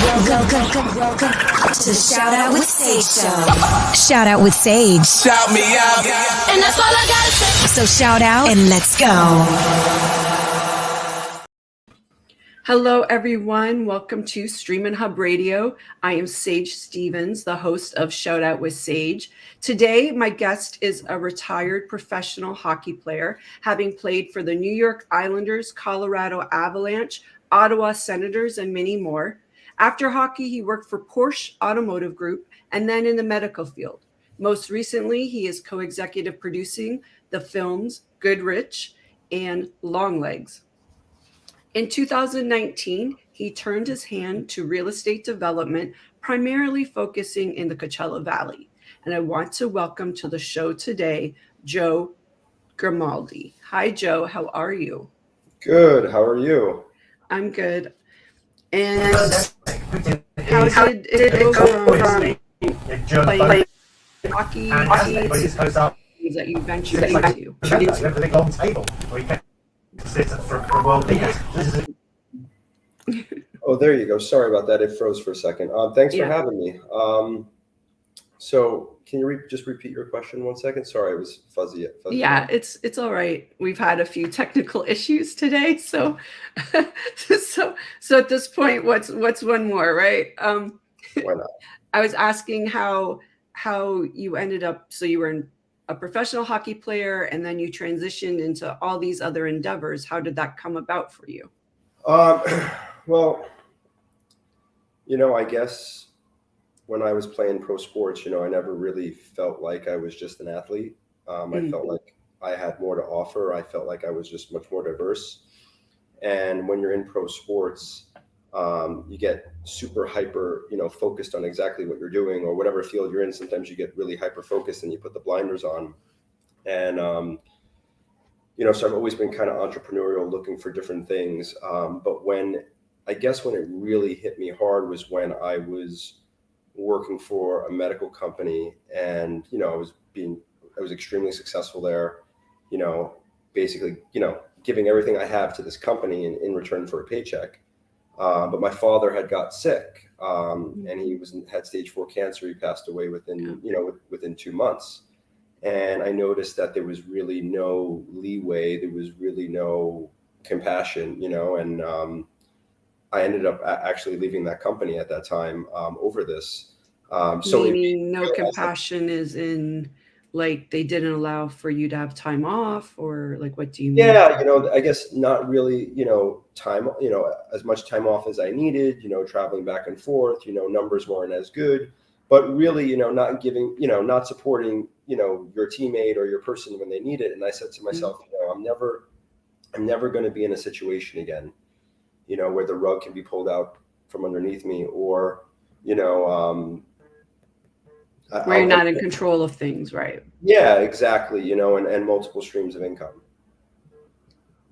Welcome to the Shout Out with Sage show. Shout Out with Sage. Shout me out. And that's all I gotta say. So shout out and let's go. Hello, everyone. Welcome to Streaminn HUBB Radio. I am Sage Stevens, the host of Shout Out with Sage. Today, my guest is a retired professional hockey player, having played for the New York Islanders, Colorado Avalanche, Ottawa Senators, and many more. After hockey, he worked for Porsche Automotive Group and then in the medical field. Most recently, he is co-executive producing the films Good Rich and Long Legs. In 2019, he turned his hand to real estate development, primarily focusing in the Coachella Valley. And I want to welcome to the show today, Joe Grimaldi. Hi, Joe. How are you? Good. How are you? I'm good. And how did it go from playing hockey that you ventured into? The golden table where you can sit for world leaders. Oh, there you go. Sorry about that. It froze for a second. Thanks for having me. So can you just repeat your question 1 second? Sorry, it was fuzzy. Yeah, it's all right. We've had a few technical issues today, so so at this point, what's one more, right? Why not? I was asking how you ended up. So you were a professional hockey player, and then you transitioned into all these other endeavors. How did that come about for you? Well, I guess when I was playing pro sports, I never really felt like I was just an athlete. I felt like I had more to offer. I felt like I was just much more diverse. And when you're in pro sports, you get super hyper, focused on exactly what you're doing or whatever field you're in. Sometimes you get really hyper focused and you put the blinders on. And, so I've always been kind of entrepreneurial, looking for different things. But when it really hit me hard was when I was working for a medical company, and I was extremely successful there, basically giving everything I have to this company in return for a paycheck. But my father had got sick, and he had stage 4 cancer. He passed away within 2 months, and I noticed that there was really no leeway. There was really no compassion, and I ended up actually leaving that company at that time over this. So meaning no compassion is in like they didn't allow for you to have time off, or like what do you mean? Yeah, I guess not really, time, as much time off as I needed, traveling back and forth, numbers weren't as good, but really, not giving, not supporting, your teammate or your person when they need it. And I said to myself, I'm never going to be in a situation again, where the rug can be pulled out from underneath me, or, where you're not in control of things, right? Yeah, exactly. And multiple streams of income.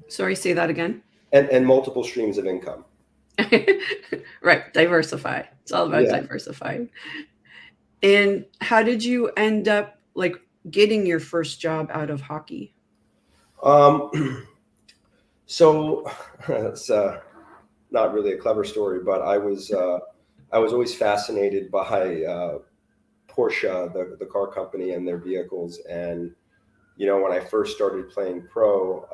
Sorry, say that again. And multiple streams of income. Right. Diversify. It's all about diversifying. And how did you end up like getting your first job out of hockey? So it's not really a clever story, but I was always fascinated by Porsche, the car company, and their vehicles. And, when I first started playing pro,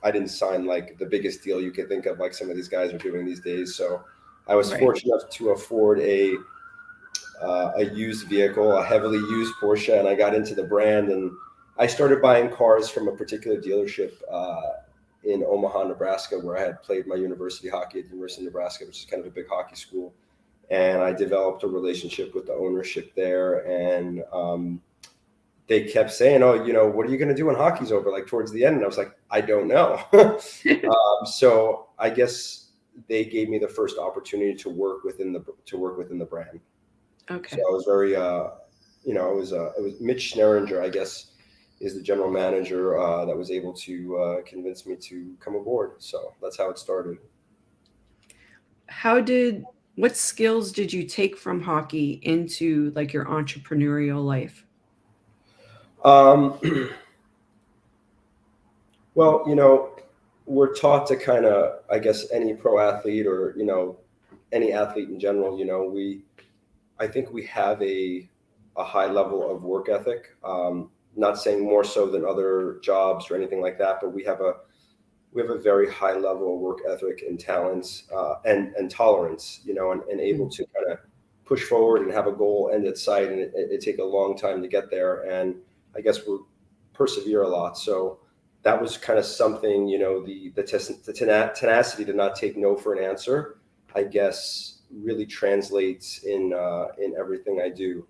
I didn't sign like the biggest deal you could think of, like some of these guys are doing these days. So I was fortunate enough to afford a used vehicle, a heavily used Porsche, and I got into the brand, and I started buying cars from a particular dealership in Omaha, Nebraska, where I had played my university hockey at the University of Nebraska, which is kind of a big hockey school. And I developed a relationship with the ownership there, and they kept saying, "Oh, what are you going to do when hockey's over?" Like towards the end, and I was like, "I don't know." So I guess they gave me the first opportunity to work within the brand. Okay. So I was very, it was Mitch Schneringer, I guess, is the general manager that was able to convince me to come aboard. So that's how it started. What skills did you take from hockey into like your entrepreneurial life? Well, we're taught to kind of, I guess, any pro athlete or, any athlete in general, I think we have a high level of work ethic. Not saying more so than other jobs or anything like that, but we have a very high level of work ethic and talents and tolerance, and able to kind of push forward and have a goal end at sight, and it take a long time to get there. And I guess we persevere a lot. So that was kind of something, the tenacity to not take no for an answer, I guess, really translates in everything I do.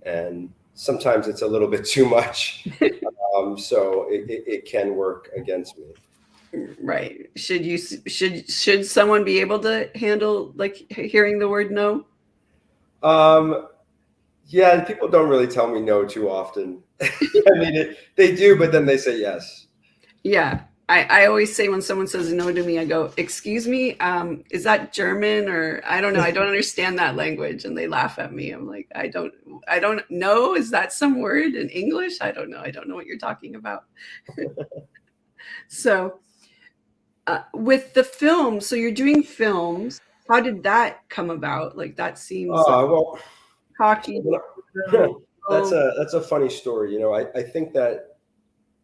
And sometimes it's a little bit too much. So it can work against me. Right. Should someone be able to handle like hearing the word no? Yeah, people don't really tell me no too often. I mean, they do, but then they say yes. Yeah. I always say when someone says no to me, I go, excuse me, is that German? Or I don't know. I don't understand that language. And they laugh at me. I'm like, I don't know. Is that some word in English? I don't know. I don't know what you're talking about. So with the film, so you're doing films. How did that come about? Like that seems Well, hockey. that's a funny story.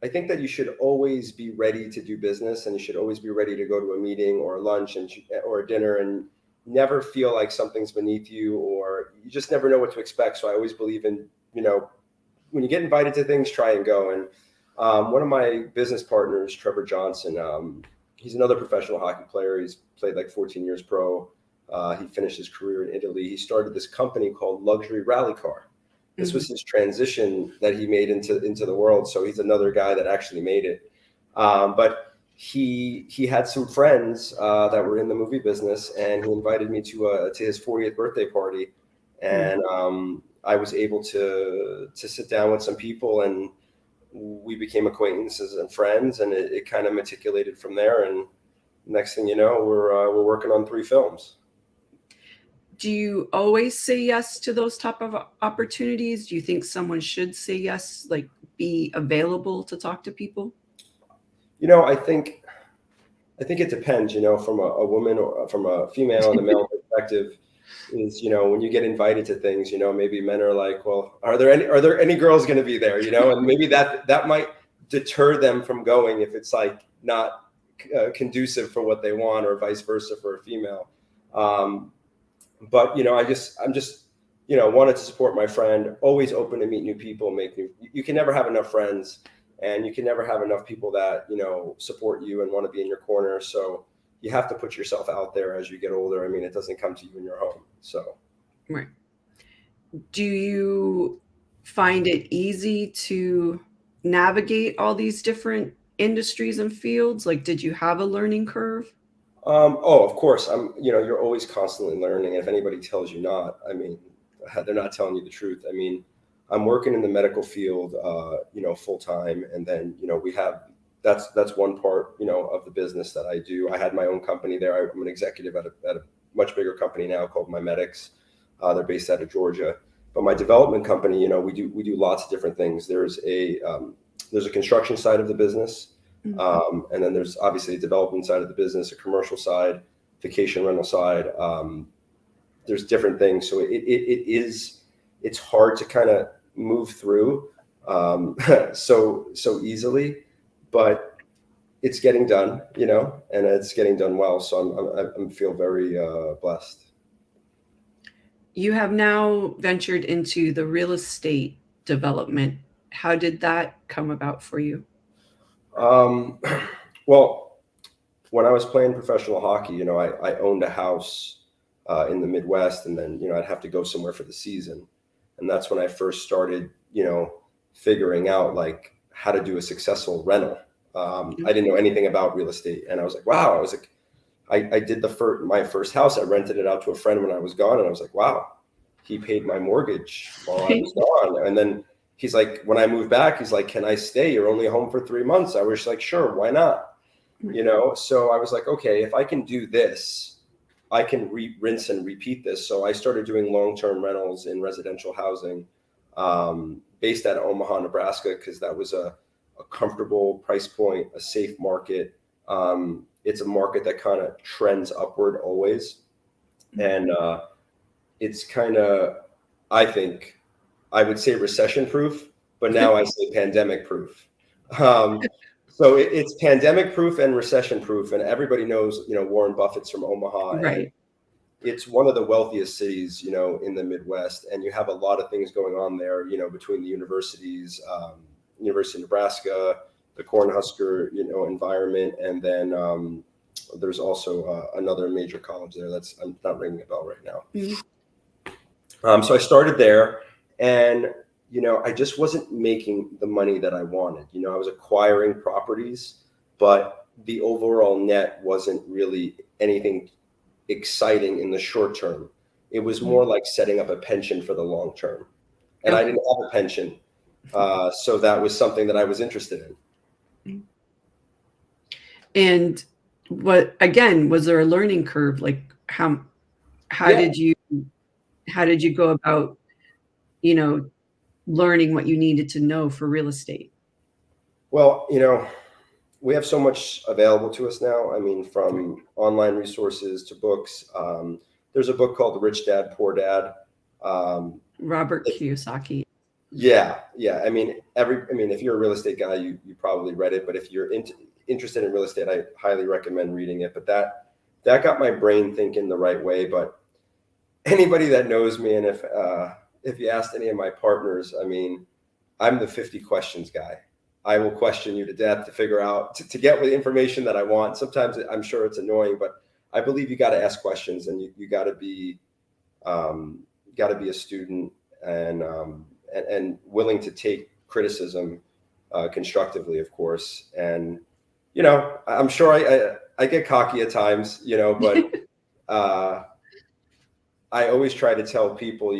I think that you should always be ready to do business, and you should always be ready to go to a meeting or a lunch or a dinner, and never feel like something's beneath you, or you just never know what to expect. So I always believe in, when you get invited to things, try and go. And one of my business partners, Trevor Johnson, he's another professional hockey player. He's played like 14 years pro. He finished his career in Italy. He started this company called Luxury Rally Car. This was his transition that he made into the world. So he's another guy that actually made it. But he had some friends that were in the movie business, and he invited me to his 40th birthday party. And I was able to sit down with some people, and we became acquaintances and friends, and it kind of matriculated from there. And next thing you know, we're working on 3 films. Do you always say yes to those type of opportunities? Do you think someone should say yes, like be available to talk to people? I think it depends, from a woman or from a female and a male perspective. Is when you get invited to things, maybe men are like, well, are there any girls going to be there, and maybe that might deter them from going if it's like not conducive for what they want, or vice versa for a female. But I'm just wanted to support my friend, always open to meet new people, you can never have enough friends, and you can never have enough people that support you and want to be in your corner. So you have to put yourself out there as you get older. I mean, it doesn't come to you in your home. So right. Do you find it easy to navigate all these different industries and fields? Like, did you have a learning curve? Of course. You're always constantly learning. And if anybody tells you not, I mean, they're not telling you the truth. I mean, I'm working in the medical field, full time. And then, we have, that's one part, of the business that I do. I had my own company there. I'm an executive at a much bigger company now called MyMedics. They're based out of Georgia. But my development company, we do lots of different things. There's a construction side of the business. And then there's obviously a development side of the business, a commercial side, vacation rental side. There's different things. So it's hard to kind of move through so easily, but it's getting done, and it's getting done well. So I feel very blessed. You have now ventured into the real estate development. How did that come about for you? Well, when I was playing professional hockey, I owned a house in the Midwest, and then, I'd have to go somewhere for the season. And that's when I first started, figuring out like how to do a successful rental. I didn't know anything about real estate, and I was like, wow. I did my first house. I rented it out to a friend when I was gone, and I was like, wow, he paid my mortgage while I was gone. And then he's like, when I moved back, he's like, can I stay? You're only home for 3 months. I was like, sure, why not? So I was like, okay, if I can do this, I can rinse and repeat this. So I started doing long-term rentals in residential housing, based out of Omaha, Nebraska, because that was a comfortable price point, a safe market. It's a market that kind of trends upward always. And it's kind of, I think, I would say recession proof, but now I say pandemic proof. So it's pandemic proof and recession proof. And everybody knows, Warren Buffett's from Omaha. Right. And it's one of the wealthiest cities, in the Midwest. And you have a lot of things going on there, between the universities, University of Nebraska, the Cornhusker, environment. And then there's also another major college there I'm not ringing a bell right now. Mm-hmm. So I started there, and I just wasn't making the money that I wanted. I was acquiring properties, but the overall net wasn't really anything exciting in the short term. It was more like setting up a pension for the long term, and I didn't have a pension, so that was something that I was interested in. And was there a learning curve? Like how did you go about, learning what you needed to know for real estate? Well, we have so much available to us now. I mean, from online resources to books. There's a book called The Rich Dad, Poor Dad. Robert Kiyosaki. Yeah. I mean, if you're a real estate guy, you probably read it. But if you're interested in real estate, I highly recommend reading it. But that got my brain thinking the right way. But anybody that knows me, and if you asked any of my partners, I mean, I'm the 50 questions guy. I will question you to death to figure out, to get the information that I want. Sometimes I'm sure it's annoying, but I believe you got to ask questions, and you got to be a student and willing to take criticism constructively, of course. And I'm sure I get cocky at times, but I always try to tell people,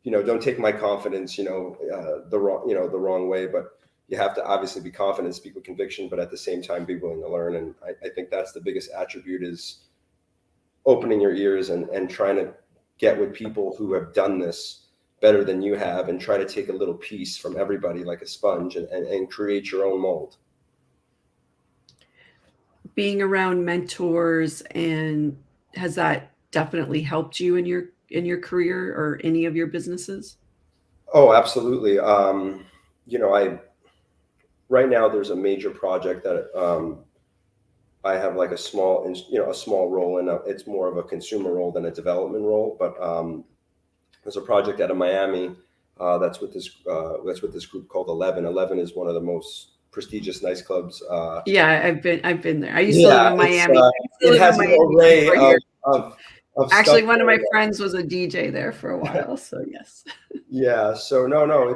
don't take my confidence, the wrong way, but you have to obviously be confident, speak with conviction, but at the same time, be willing to learn. And I think that's the biggest attribute, is opening your ears and trying to get with people who have done this better than you have, and try to take a little piece from everybody like a sponge and create your own mold. Being around mentors, and has that definitely helped you in your career or any of your businesses? Oh, absolutely. Right now there's a major project that I have like a small role in. It's more of a consumer role than a development role. But there's a project out of Miami that's with this group called 11. 11 is one of the most prestigious nightclubs. Yeah, I've been there. I used to live in Miami. It has an array of actually, one of my friends was a DJ there for a while, so yes. Yeah. So no.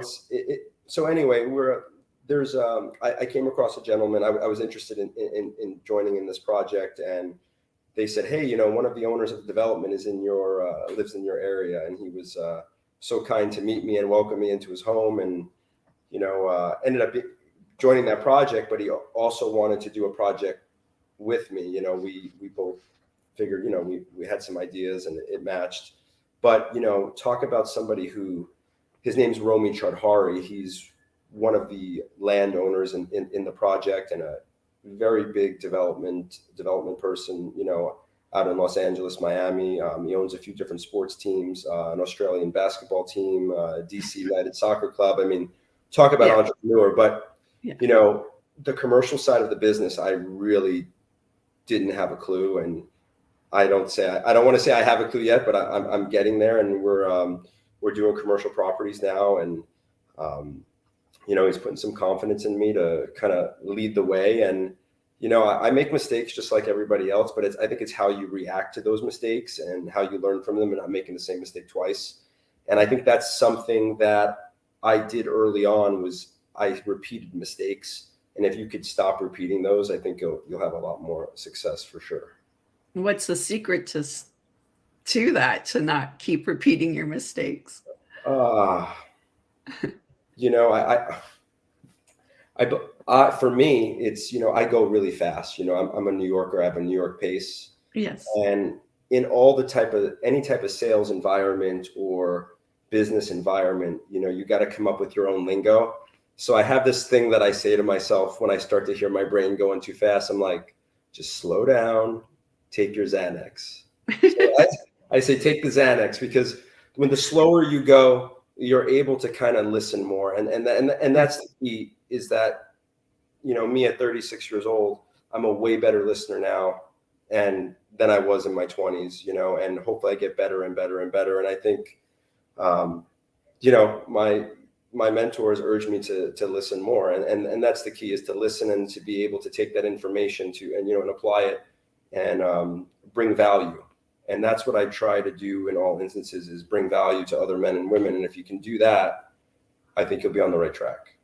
So anyway, I came across a gentleman. I was interested in joining in this project, and they said, hey, one of the owners of the development lives in your area, and he was so kind to meet me and welcome me into his home, and ended up joining that project. But he also wanted to do a project with me. We both figured, we had some ideas and it matched. But talk about somebody who, his name's Romy Chardhari. He's one of the landowners in the project, and a very big development person, out in Los Angeles, Miami. He owns a few different sports teams, an Australian basketball team, DC United Soccer Club. I mean, talk about entrepreneur. But the commercial side of the business, I really didn't have a clue. And I don't want to say I have a clue yet, but I'm getting there. And we're doing commercial properties now, and he's putting some confidence in me to kind of lead the way. And I make mistakes just like everybody else, but I think it's how you react to those mistakes and how you learn from them, and not making the same mistake twice. And I think that's something that I did early on, was I repeated mistakes. And if you could stop repeating those, I think you'll have a lot more success for sure. What's the secret to that, to not keep repeating your mistakes? For me, it's, I go really fast. I'm a New Yorker. I have a New York pace. Yes. And in all any type of sales environment or business environment, you got to come up with your own lingo. So I have this thing that I say to myself when I start to hear my brain going too fast. I'm like, just slow down, take your Xanax. So I say take the Xanax, because when the slower you go, you're able to kind of listen more. And that's the key, is that, me at 36 years old, I'm a way better listener now than I was in my 20s, and hopefully I get better and better and better. And I think, my mentors urge me to listen more. And that's the key, is to listen and to be able to take that information and apply it and bring value. And that's what I try to do in all instances, is bring value to other men and women. And if you can do that, I think you'll be on the right track.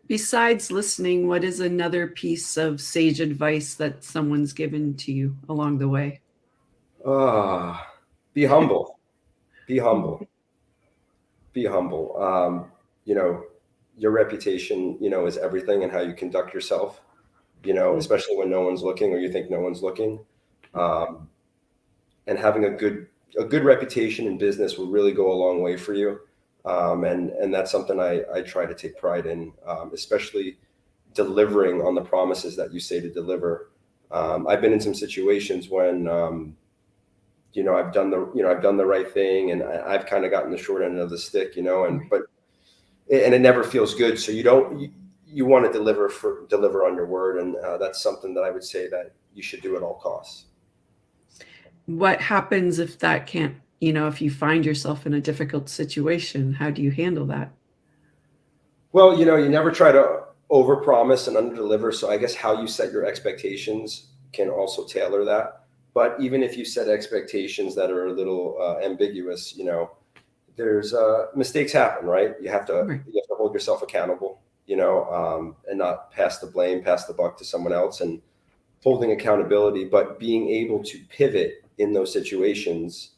Besides listening, what is another piece of sage advice that someone's given to you along the way? Be humble. Be humble. Be humble. Your reputation, is everything, and how you conduct yourself, especially when no one's looking, or you think no one's looking. And having a good reputation in business will really go a long way for you. And that's something I try to take pride in, especially delivering on the promises that you say to deliver. I've been in some situations when, I've done the right thing, and I've kind of gotten the short end of the stick, and it never feels good. So you want to deliver on your word. And that's something that I would say that you should do at all costs. What happens if that can't, if you find yourself in a difficult situation? How do you handle that? Well, you never try to overpromise and underdeliver. So I guess how you set your expectations can also tailor that. But even if you set expectations that are a little ambiguous, there's mistakes happen, right? You have to hold yourself accountable, and not pass the buck to someone else, and holding accountability, but being able to pivot in those situations,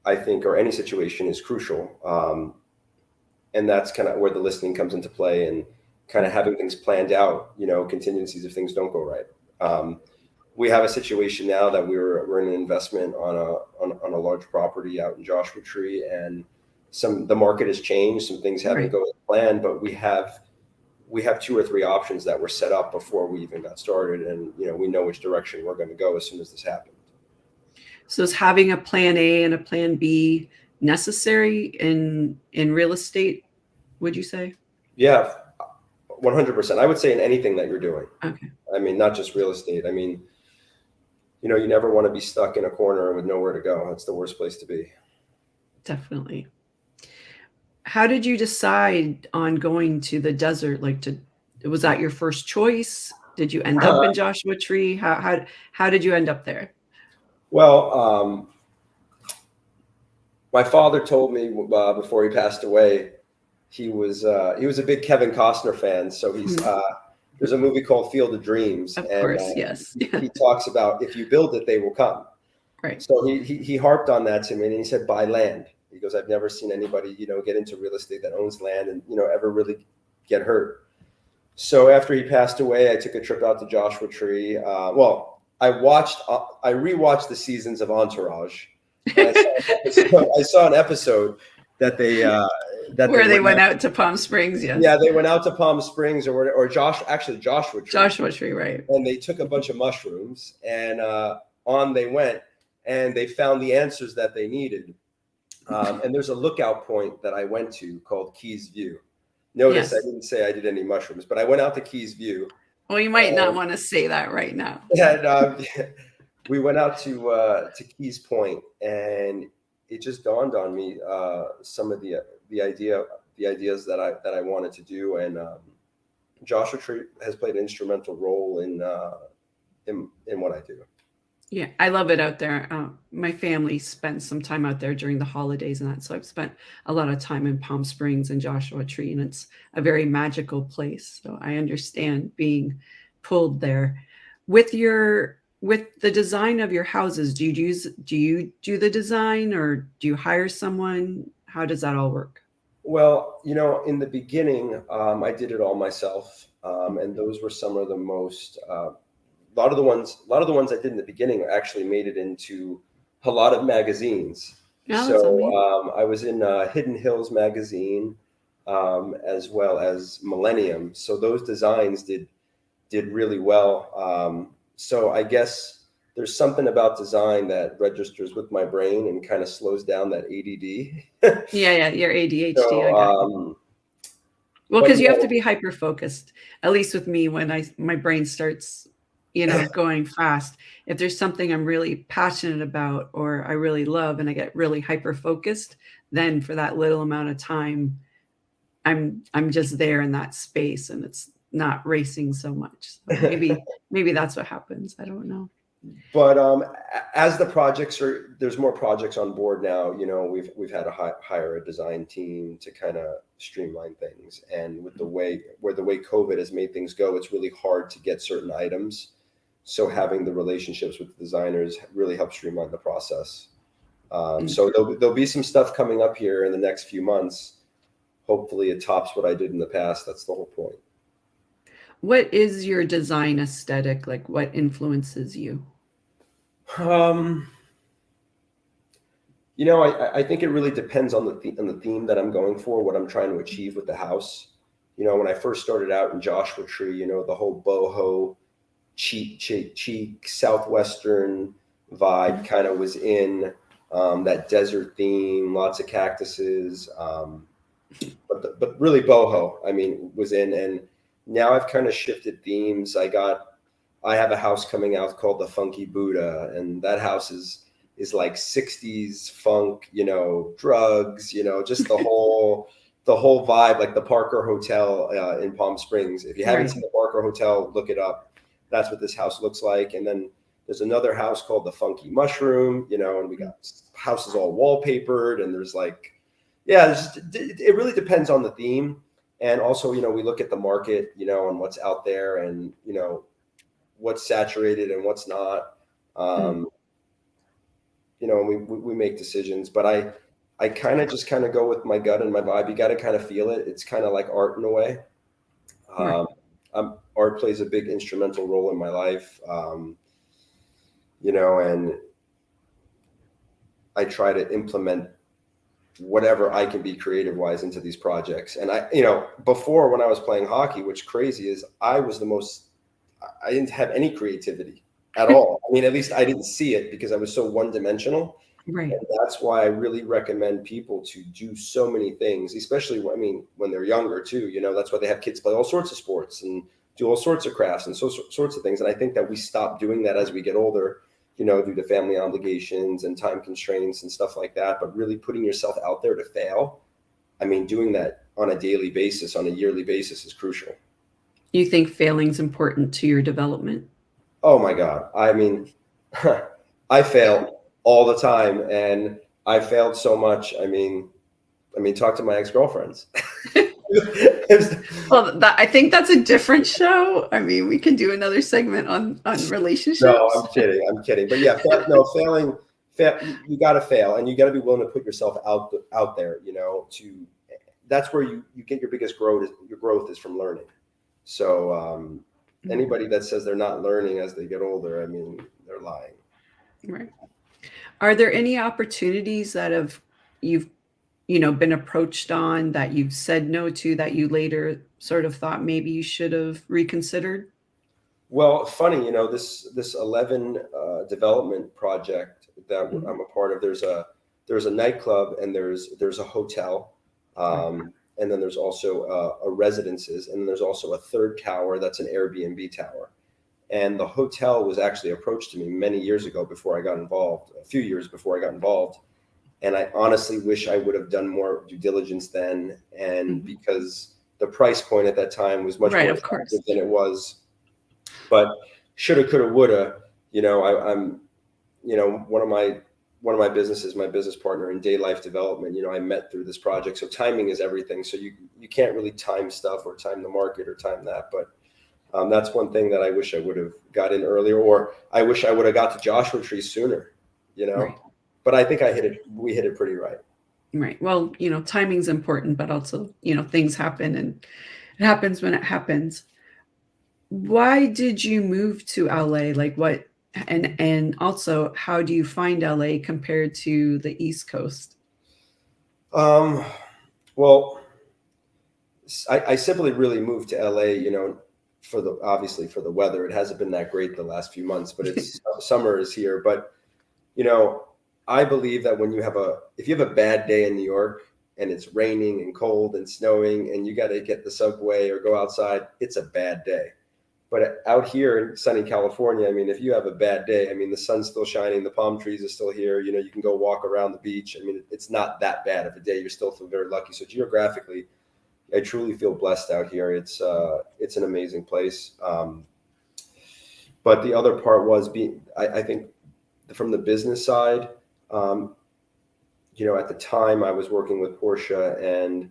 I think, or any situation, is crucial. And that's kind of where the listening comes into play, and kind of having things planned out, contingencies if things don't go right. We have a situation now that we're in an investment on a large property out in Joshua Tree, and the market has changed. Some things haven't gone as planned, but we have 2 or 3 options that were set up before we even got started, and we know which direction we're going to go as soon as this happens. So is having a plan A and a plan B necessary in real estate, would you say? Yeah, 100%. I would say in anything that you're doing. Okay. I mean, not just real estate. I mean, you never want to be stuck in a corner with nowhere to go. That's the worst place to be. Definitely. How did you decide on going to the desert? Was that your first choice? Did you end up in Joshua Tree? How did you end up there? Well, my father told me before he passed away, he was a big Kevin Costner fan. So there's a movie called Field of Dreams. Of course, yes. He talks about, if you build it, they will come. Right. So he harped on that to me, and he said, buy land. He goes, I've never seen anybody, get into real estate that owns land and, ever really get hurt. So after he passed away, I took a trip out to Joshua Tree. I rewatched the seasons of Entourage. I saw an episode that they went out to Palm Springs. Yes. Yeah, they went out to Palm Springs or Joshua Tree. Joshua Tree, right? And they took a bunch of mushrooms, and on they went, and they found the answers that they needed. And there's a lookout point that I went to called Keys View. Notice, yes. I didn't say I did any mushrooms, but I went out to Keys View. Well, you might not want to say that right now. And we went out to Keys Point, and it just dawned on me some of the ideas that I wanted to do, and Joshua Tree has played an instrumental role in what I do. Yeah, I love it out there. My family spends some time out there during the holidays and that, so I've spent a lot of time in Palm Springs and Joshua Tree, and it's a very magical place. So I understand being pulled there. With the design of your houses, do you do the design, or do you hire someone? How does that all work? Well, in the beginning, I did it all myself, and those were some of the most. A lot of the ones I did in the beginning actually made it into a lot of magazines. Yeah, so I was in Hidden Hills magazine, as well as Millennium. So those designs did really well. So I guess there's something about design that registers with my brain and kind of slows down that ADD. Yeah, your ADHD. So, I got you. Well, but because you yeah, have to be hyper focused. At least with me, when my brain starts, going fast. If there's something I'm really passionate about or I really love, and I get really hyper focused, then for that little amount of time, I'm just there in that space, and it's not racing so much. So maybe that's what happens. I don't know. but as there's more projects on board now. We've had to hire a design team to kind of streamline things, and with the way COVID has made things go, it's really hard to get certain items. So having the relationships with the designers really helps streamline the process. So there'll be some stuff coming up here in the next few months. Hopefully it tops what I did in the past. That's the whole point. What is your design aesthetic? Like, what influences you? I think it really depends on the theme that I'm going for, what I'm trying to achieve with the house. When I first started out in Joshua Tree, the whole boho, cheek, Southwestern vibe kind of was in, that desert theme, lots of cactuses, but really boho, was in. And now I've kind of shifted themes. I have a house coming out called the Funky Buddha, and that house is like 60s funk, drugs, just the whole vibe, like the Parker Hotel in Palm Springs. If you haven't seen the Parker Hotel, look it up. That's what this house looks like. And then there's another house called the Funky Mushroom, and we got houses all wallpapered, and there's it really depends on the theme. And also, we look at the market, and what's out there, and, what's saturated and what's not. And we make decisions, but I kind of just go with my gut and my vibe. You got to kind of feel it. It's kind of like art in a way. Art plays a big instrumental role in my life. And I try to implement whatever I can be creative wise into these projects. And before, when I was playing hockey, which crazy is, I didn't have any creativity at all. At least I didn't see it because I was so one dimensional. Right. And that's why I really recommend people to do so many things, especially when they're younger too. That's why they have kids play all sorts of sports and do all sorts of crafts and sorts of things. And I think that we stop doing that as we get older, due to family obligations and time constraints and stuff like that. But really putting yourself out there to fail, doing that on a daily basis, on a yearly basis is crucial. You think failing's important to your development? Oh my God. I fail all the time, and I failed so much. Talk to my ex-girlfriends. Well, I think that's a different show. We can do another segment on relationships. No, I'm kidding. But yeah, failing, you got to fail, and you got to be willing to put yourself out there, that's where you get your biggest growth. Your growth is from learning. So anybody that says they're not learning as they get older, they're lying. Right. Are there any opportunities that you've been approached on that you've said no to, that you later sort of thought maybe you should have reconsidered? Well, funny, this 11 development project that I'm a part of, there's a nightclub, and there's a hotel. And then there's also a residences, and then there's also a third tower that's an Airbnb tower. And the hotel was actually approached to me many years ago before I got involved, a few years before I got involved. And I honestly wish I would have done more due diligence then. And because the price point at that time was much more expensive than it was. But shoulda, coulda, woulda, I'm one of my businesses, my business partner in Day Life Development, I met through this project. So timing is everything. So you can't really time stuff or time the market or time that. But that's one thing that I wish I would have got in earlier, or I wish I would have got to Joshua Tree sooner, Right. But I think we hit it pretty right. Right. Well, timing's important, but also, things happen, and it happens when it happens. Why did you move to LA? Like what? And also, how do you find LA compared to the East Coast? Well, I simply really moved to LA, obviously for the weather. It hasn't been that great the last few months, but it's summer is here. But, you know, I believe that if you have a bad day in New York and it's raining and cold and snowing and you got to get the subway or go outside, it's a bad day. But out here in sunny California, I mean, if you have a bad day, I mean, the sun's still shining, the palm trees are still here, you know, you can go walk around the beach. I mean, it's not that bad of a day. You're still feel very lucky. So geographically, I truly feel blessed out here. It's an amazing place. But the other part was I think from the business side, you know, at the time I was working with Porsche, and,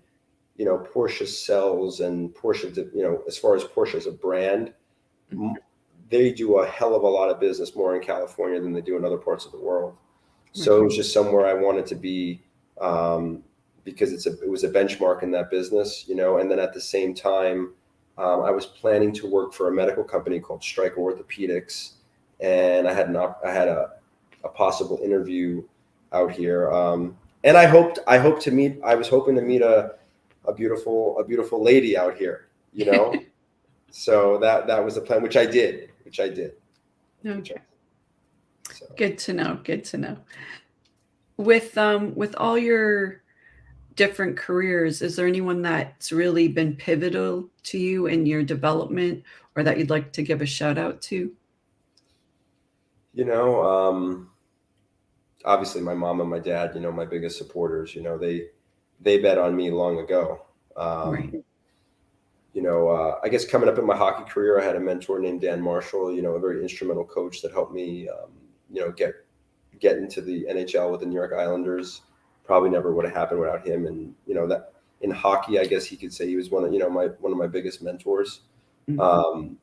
you know, Porsche sells, and Porsche, you know, as far as Porsche as a brand, they do a hell of a lot of business more in California than they do in other parts of the world. So it was just somewhere I wanted to be, because it was a benchmark in that business, you know. And then at the same time, I was planning to work for a medical company called Stryker Orthopedics, and I had a possible interview out here, and I was hoping to meet a beautiful lady out here, you know. So that was the plan, which I did. Okay. So. Good to know. With all your different careers, is there anyone that's really been pivotal to you in your development, or that you'd like to give a shout out to? You know, obviously my mom and my dad, you know, my biggest supporters, you know, they bet on me long ago. Right. You know, I guess coming up in my hockey career, I had a mentor named Dan Marshall, you know, a very instrumental coach that helped me, you know, get into the NHL with the New York Islanders. Probably never would have happened without him. And, you know, that in hockey, I guess he could say he was one of my biggest mentors. Mm-hmm.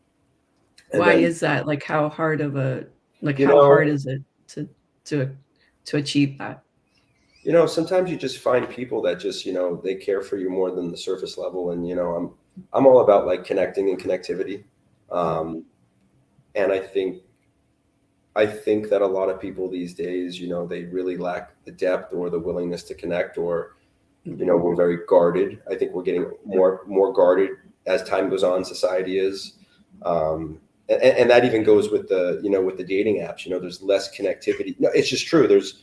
Why is that? Like, how hard is it to achieve that? You know, sometimes you just find people that just, you know, they care for you more than the surface level. And, you know, I'm all about like connecting and connectivity. And I think that a lot of people these days, you know, they really lack the depth or the willingness to connect, or, you know, we're very guarded. I think we're getting more guarded as time goes on, society is. And that even goes with the dating apps, you know, there's less connectivity. No, it's just true. There's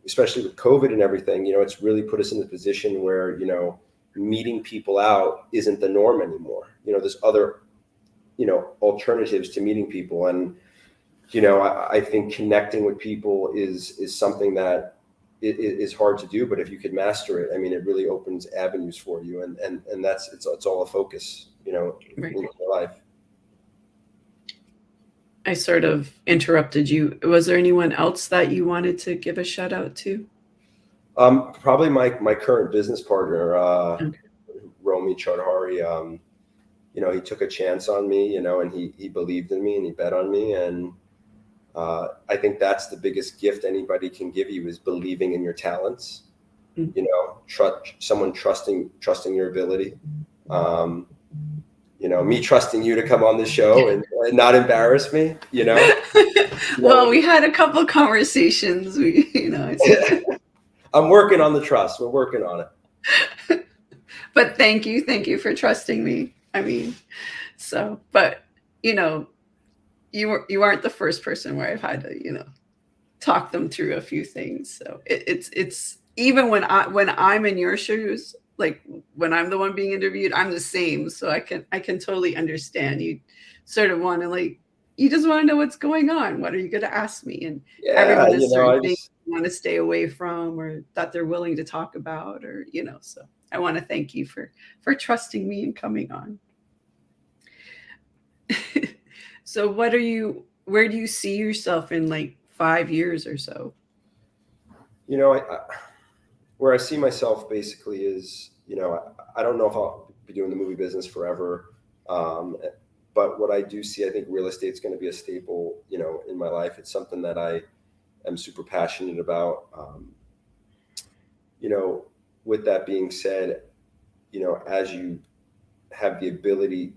especially with COVID and everything, you know, it's really put us in a position where, you know, meeting people out isn't the norm anymore. You know, there's other, you know, alternatives to meeting people. And, you know, I think connecting with people is something that is hard to do, but if you could master it, I mean, it really opens avenues for you. And it's all a focus, you know, right. In your life. I sort of interrupted you. Was there anyone else that you wanted to give a shout out to? Probably my current business partner, Romy Chaudhary. You know, he took a chance on me, you know, and he believed in me and he bet on me. And I think that's the biggest gift anybody can give you, is believing in your talents. Mm-hmm. You know, someone trusting your ability. You know, me trusting you to come on the show and not embarrass me, you know. Well, we had a couple conversations. I'm working on the trust. We're working on it. But thank you for trusting me. I mean, but you know, you aren't the first person where I've had to, you know, talk them through a few things. So it's even when I'm in your shoes. Like when I'm the one being interviewed, I'm the same. So I can totally understand. You sort of want to you just want to know what's going on. What are you going to ask me? And everyone has certain things you want to stay away from, or that they're willing to talk about, or, you know, so I want to thank you for trusting me and coming on. So where do you see yourself in like 5 years or so? You know, where I see myself basically is, you know, I don't know if I'll be doing the movie business forever. But what I do see, I think real estate's going to be a staple, you know, in my life. It's something that I am super passionate about. You know, with that being said, you know, as you have the ability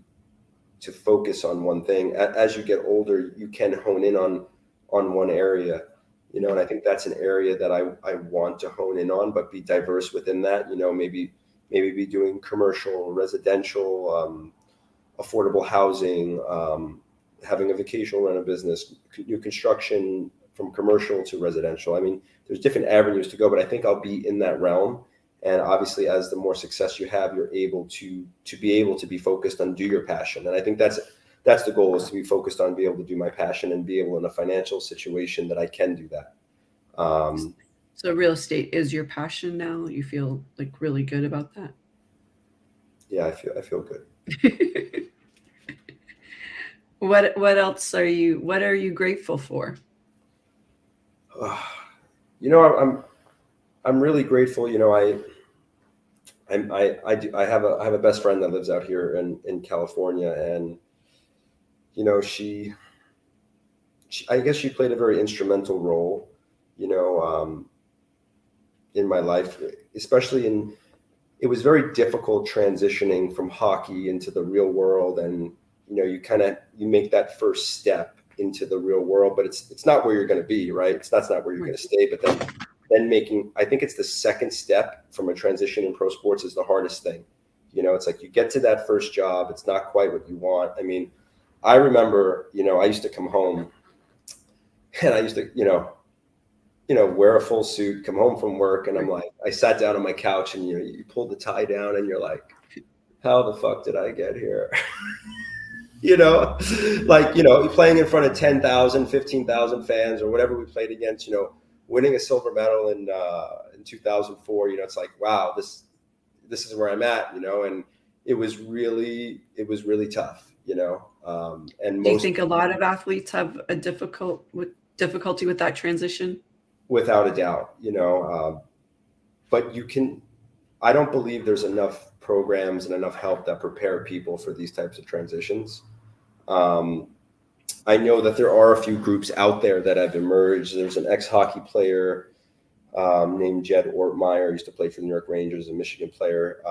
to focus on one thing, as you get older, you can hone in on one area. You know, and I think that's an area that I want to hone in on, but be diverse within that. You know, maybe be doing commercial, residential, affordable housing, having a vacation rental business, new construction from commercial to residential. I mean, there's different avenues to go, but I think I'll be in that realm. And obviously, as the more success you have, you're able to be focused on do your passion. And I think that's the goal, is to be focused on be able to do my passion and be able in a financial situation that I can do that. So real estate is your passion now? You feel like really good about that? Yeah, I feel good. What else what are you grateful for? You know, I'm really grateful. You know, I have a best friend that lives out here in California, and you know, she I guess she played a very instrumental role, you know, in my life, especially it was very difficult transitioning from hockey into the real world. And, you know, you make that first step into the real world, but it's not where you're going to be, right? That's not where you're going to stay. But then I think it's the second step from a transition in pro sports is the hardest thing. You know, it's like you get to that first job. It's not quite what you want. I mean, I remember, you know, I used to come home and I used to, you know, wear a full suit, come home from work. And I'm like, I sat down on my couch and, you know, you pull the tie down and you're like, how the fuck did I get here? You know, like, you know, playing in front of 10,000, 15,000 fans or whatever we played against, you know, winning a silver medal in 2004, you know, it's like, wow, this is where I'm at, you know, and it was really tough, you know. And do you think a lot of athletes have a difficulty with that transition? Without a doubt, you know, but I don't believe there's enough programs and enough help that prepare people for these types of transitions. I know that there are a few groups out there that have emerged. There's an ex-hockey player named Jed Ortmeyer, used to play for the New York Rangers, a Michigan player.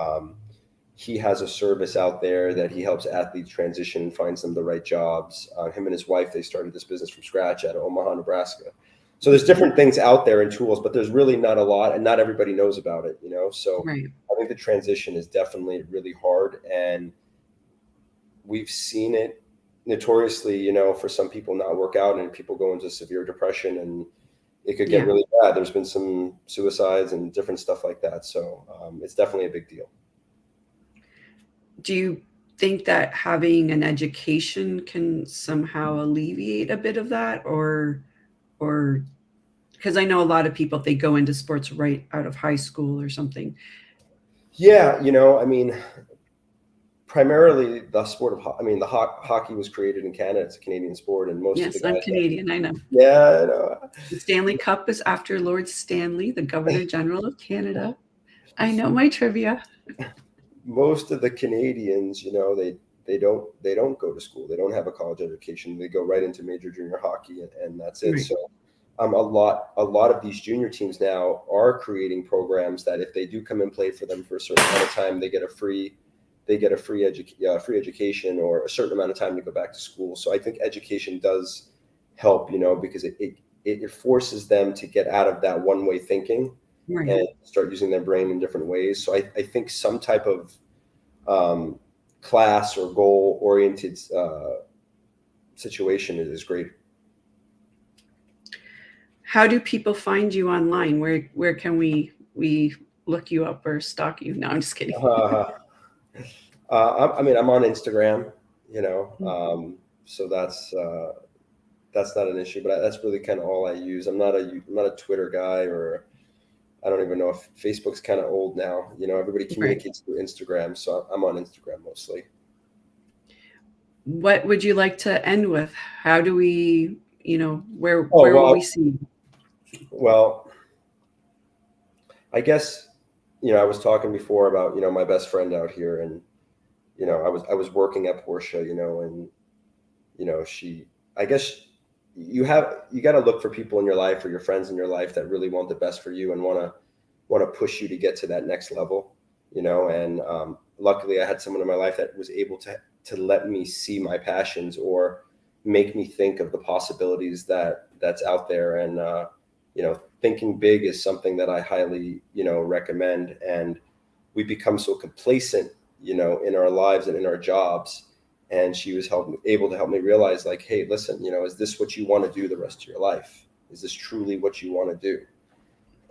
He has a service out there that he helps athletes transition and finds them the right jobs. Him and his wife, they started this business from scratch out of Omaha, Nebraska. So there's different things out there and tools, but there's really not a lot, and not everybody knows about it, you know? So right. I think the transition is definitely really hard, and we've seen it notoriously, you know, for some people not work out and people go into severe depression, and it could get really bad. There's been some suicides and different stuff like that. So it's definitely a big deal. Do you think that having an education can somehow alleviate a bit of that, or because I know a lot of people, if they go into sports right out of high school or something? Yeah, you know, I mean, primarily the sport of hockey was created in Canada. It's a Canadian sport, and most of the guys. I'm Canadian. I know. Yeah, I know. The Stanley Cup is after Lord Stanley, the Governor General of Canada. I know my trivia. Most of the Canadians, you know, they don't go to school. They don't have a college education. They go right into major junior hockey, and that's it. Right. So a lot of these junior teams now are creating programs that if they do come and play for them for a certain amount of time, they get a free education or a certain amount of time to go back to school. So I think education does help, you know, because it forces them to get out of that one-way thinking. Right. And start using their brain in different ways. So I think some type of class or goal-oriented situation is great. How do people find you online? Where can we look you up or stalk you? No, I'm just kidding. I mean, I'm on Instagram, you know, so that's not an issue. But that's really kind of all I use. I'm not a Twitter guy, or I don't even know if Facebook's kind of old now. You know, everybody communicates through Instagram, so I'm on Instagram mostly. What would you like to end with? How do we, you know, where will we see you? Well, I guess, you know, I was talking before about, you know, my best friend out here, and, you know, I was working at Porsche, you know, and, you know, I guess you got to look for people in your life or your friends in your life that really want the best for you and want to push you to get to that next level, you know. And luckily I had someone in my life that was able to let me see my passions or make me think of the possibilities that's out there. And, you know, thinking big is something that I highly, you know, recommend. And we become so complacent, you know, in our lives and in our jobs And she was able to help me realize, like, hey, listen, is this what you want to do the rest of your life? Is this truly what you want to do?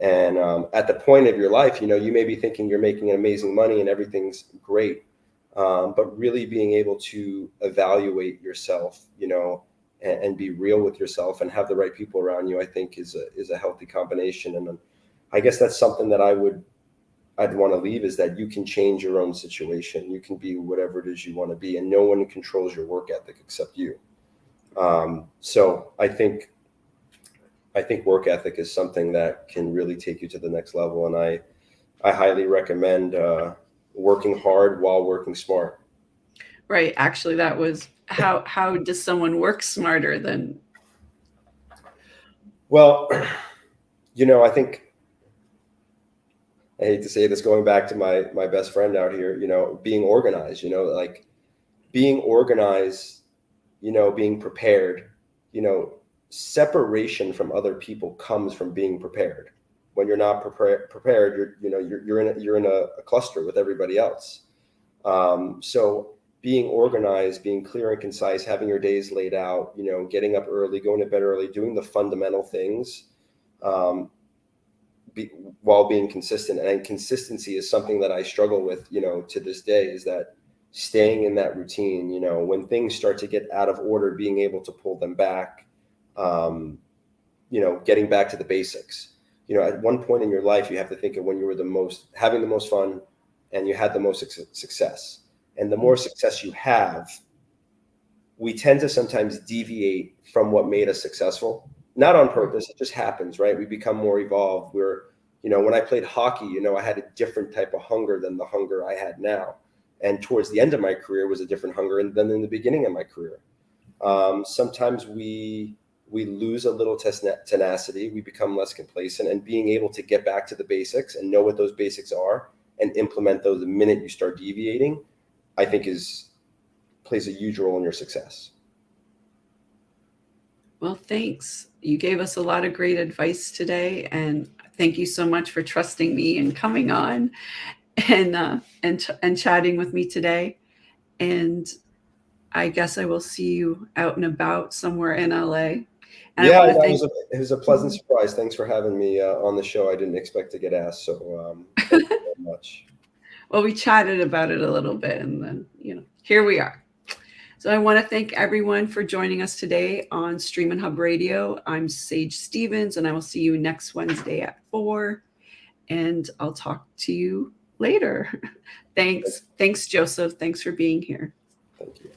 And at the point of your life, you may be thinking you're making amazing money and everything's great. But really being able to evaluate yourself, and be real with yourself and have the right people around you, I think is a healthy combination. And I guess that's something that I'd want to leave, is that you can change your own situation. You can be whatever it is you want to be, and no one controls your work ethic except you. So I think work ethic is something that can really take you to the next level. And I highly recommend working hard while working smart. Right. Actually, that was how does someone work smarter than? Well, I think, I hate to say this, going back to my best friend out here, being organized, like being organized, being prepared, separation from other people comes from being prepared. When you're not prepared, you're in a cluster with everybody else. So being organized, being clear and concise, having your days laid out, getting up early, going to bed early, doing the fundamental things, while being consistent. And consistency is something that I struggle with, to this day, is that staying in that routine, when things start to get out of order, being able to pull them back, getting back to the basics. At one point in your life, you have to think of when you were having the most fun and you had the most success. And the more success you have, we tend to sometimes deviate from what made us successful. Not on purpose, it just happens, right? We become more evolved. When I played hockey, I had a different type of hunger than the hunger I had now. And towards the end of my career was a different hunger than in the beginning of my career. Sometimes we lose a little tenacity, we become less complacent, and being able to get back to the basics and know what those basics are and implement those the minute you start deviating, I think plays a huge role in your success. Well, thanks. You gave us a lot of great advice today, and thank you so much for trusting me and coming on and chatting with me today. And I guess I will see you out and about somewhere in LA. And yeah, it was a pleasant surprise. Thanks for having me on the show. I didn't expect to get asked, so thank you very much. Well, we chatted about it a little bit, and then, here we are. So I want to thank everyone for joining us today on Streaminn HUBB Radio. I'm Sage Stevens, and I will see you next Wednesday at 4, and I'll talk to you later. Thanks, Joseph. Thanks for being here. Thank you.